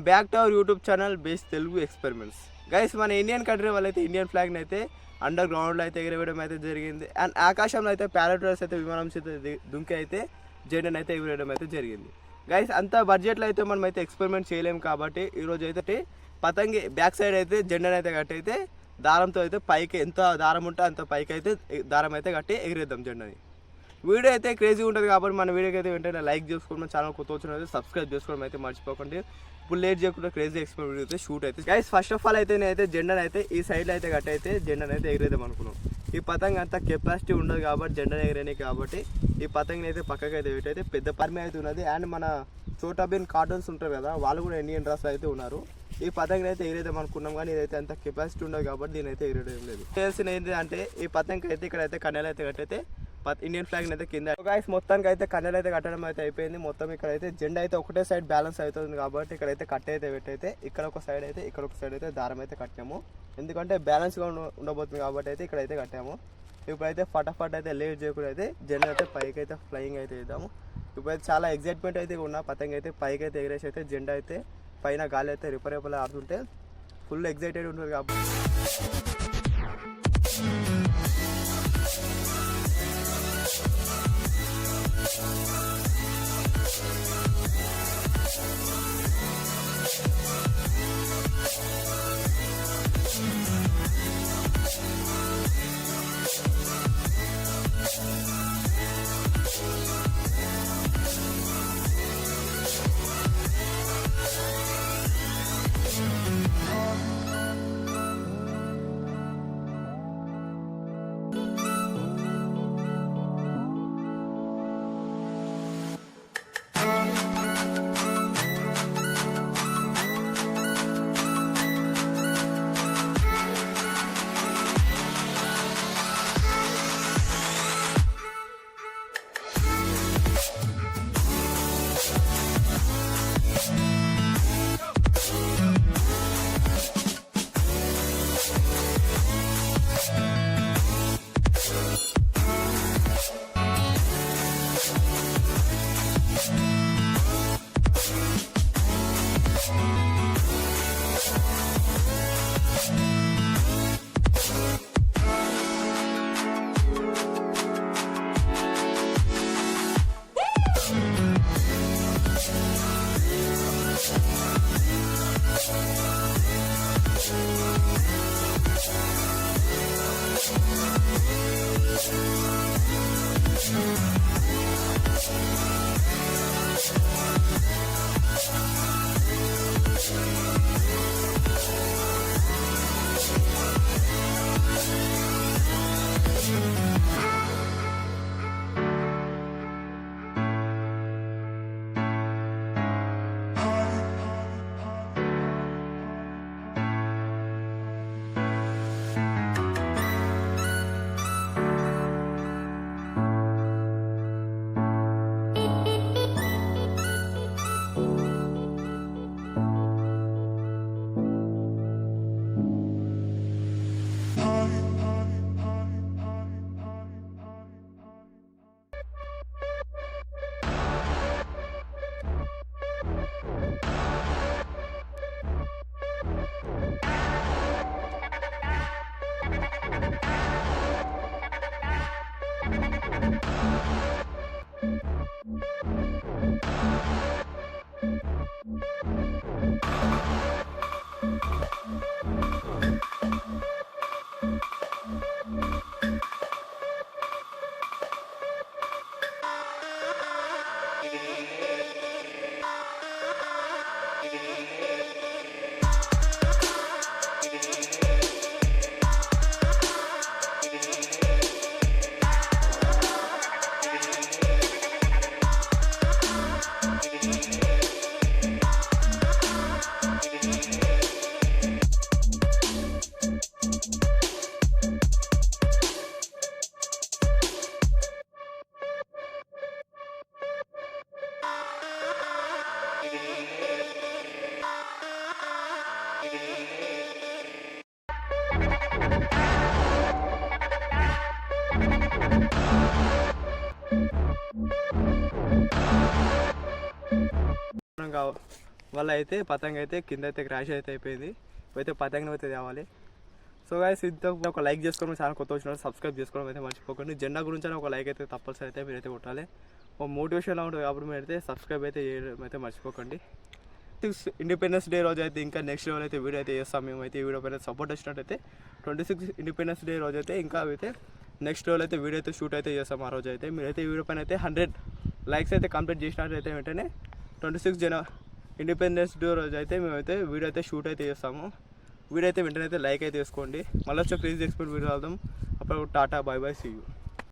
Back to our YouTube channel base Telugu experiments. Guys, మన Indian country వాళ్ళైతే Indian ఫ్లాగ్ని అయితే under గ్రౌండ్లో అయితే ఎగరవేయడం అయితే జరిగింది. అండ్ ఆకాశంలో అయితే ప్యారాట్రైడర్స్ అయితే విమానం చేత దుంకి అయితే జెండాను అయితే ఎగరవేయడం అయితే జరిగింది. గైస్, అంత బడ్జెట్లో అయితే మనం అయితే ఎక్స్పెరిమెంట్ చేయలేము కాబట్టి ఈరోజు అయితే పతంగి బ్యాక్ సైడ్ అయితే జెండాను అయితే కట్టి అయితే దారంతో అయితే పైకి ఎంత దారం ఉంటే అంత పైకి అయితే దారం అయితే కట్టి ఎగిరేద్దాం జెండాని. వీడియో అయితే క్రేజీ ఉంటుంది కాబట్టి మన వీడియోకి అయితే వెంటనే లైక్ చేసుకోవడం, మన ఛానల్ కొత్త వచ్చిన అయితే సబ్స్క్రైబ్ చేసుకోవడం అయితే మర్చిపోకండి. ఇప్పుడు లేట్ చేయకుండా క్రేజీ ఎక్స్పెరిమెంట్ అయితే షూట్ అయితే. గైస్, ఫస్ట్ ఆఫ్ ఆల్ అయితే నేనైతే జెండాను అయితే ఈ సైడ్లో అయితే కట్టి అయితే జెండాను అయితే ఎగిరేద్దాం అనుకున్నాం. ఈ పతంగి అంత కెపాసిటీ ఉండదు కాబట్టి జెండాను ఎగిరేని కాబట్టి ఈ పతంగిని అయితే పక్కకి అయితే పెట్టయితే పెద్ద పర్మి అయితే ఉన్నది. అండ్ మన చోటాబీన్ కార్టూన్స్ ఉంటారు కదా, వాళ్ళు కూడా ఇండియన్ డ్రెస్లో అయితే ఉన్నారు. ఈ పతంగిని అయితే ఎగిరేద్దాం అనుకున్నాం కానీ ఇదైతే అంత కెపాసిటీ ఉండదు కాబట్టి దీని అయితే ఎగిరేయడం లేదు. చేయాల్సిన ఏంటి అంటే ఈ పతంగి అయితే ఇక్కడైతే కన్నెలు అయితే కట్టయితే ఇండియన్ ఫ్లాగ్ అయితే కింద. గాయస్, మొత్తానికి అయితే కన్నెలు అయితే కట్టడం అయితే అయిపోయింది. మొత్తం ఇక్కడైతే జెండా అయితే ఒకటే సైడ్ బ్యాలెన్స్ అవుతుంది కాబట్టి ఇక్కడైతే కట్ట అయితే పెట్టయితే ఇక్కడ ఒక సైడ్ అయితే ఇక్కడ ఒక సైడ్ అయితే దారం అయితే కట్టాము. ఎందుకంటే బ్యాలెన్స్గా ఉండబోతుంది కాబట్టి అయితే ఇక్కడైతే కట్టాము. ఇప్పుడైతే ఫటాఫట్ అయితే లేట్ చేయకుండా అయితే జెండా అయితే పైకి అయితే ఫ్లయింగ్ అయితే ఇద్దాము. ఇప్పుడైతే చాలా ఎగ్జైట్మెంట్ అయితే ఉన్న పతంగి అయితే పైకి అయితే ఎగిరేసి అయితే జెండా అయితే పైన గాలి అయితే రిపరేపల్ ఆడుతుంటే ఫుల్ ఎగ్జైటెడ్ ఉంటుంది కాబట్టి వల్ల అయితే పతంగ్ అయితే కింద అయితే క్రాష్ అయితే అయిపోయింది. అయితే పతంగిని అయితే తేవాలి. సో గైస్ ఇంత ఒక లైక్ చేసుకోవడం, ఛానల్ కొత్త వచ్చిన సబ్స్క్రైబ్ చేసుకోవడం అయితే మర్చిపోకండి. జెండా గురించి ఒక లైక్ అయితే తప్పనిసరి అయితే మీరైతే కొట్టాలి. ఒక మోటివేషన్లా ఉంటుంది కాబట్టి మీరైతే సబ్స్క్రైబ్ అయితే చేయడం అయితే మర్చిపోకండి. ఇండిపెండెన్స్ డే రోజు అయితే ఇంకా నెక్స్ట్ లెవెల్ అయితే వీడియో అయితే చేస్తాం. మేము అయితే ఈ వీడియో పైన సపోర్ట్ వచ్చినట్టయితే 26 ఇండిపెండెన్స్ డే రోజు అయితే ఇంకా అయితే నెక్స్ట్ లెవెల్ అయితే వీడియో అయితే షూట్ అయితే చేస్తాం. ఆ రోజు అయితే మీరైతే ఈ వీడియో పైన అయితే 100 లైక్స్ అయితే కంప్లీట్ చేసినట్టయితే వెంటనే 26 ఇండిపెండెన్స్ డే రోజు అయితే మేమైతే వీడియో అయితే షూట్ అయితే చేస్తాము. వీడియో అయితే వెంటనే అయితే లైక్ అయితే వేసుకోండి. మళ్ళీ వచ్చే క్రేజీ ఎక్స్పర్ట్ వీడియో వెళ్దాం. అప్పుడు tata, bye bye, see you.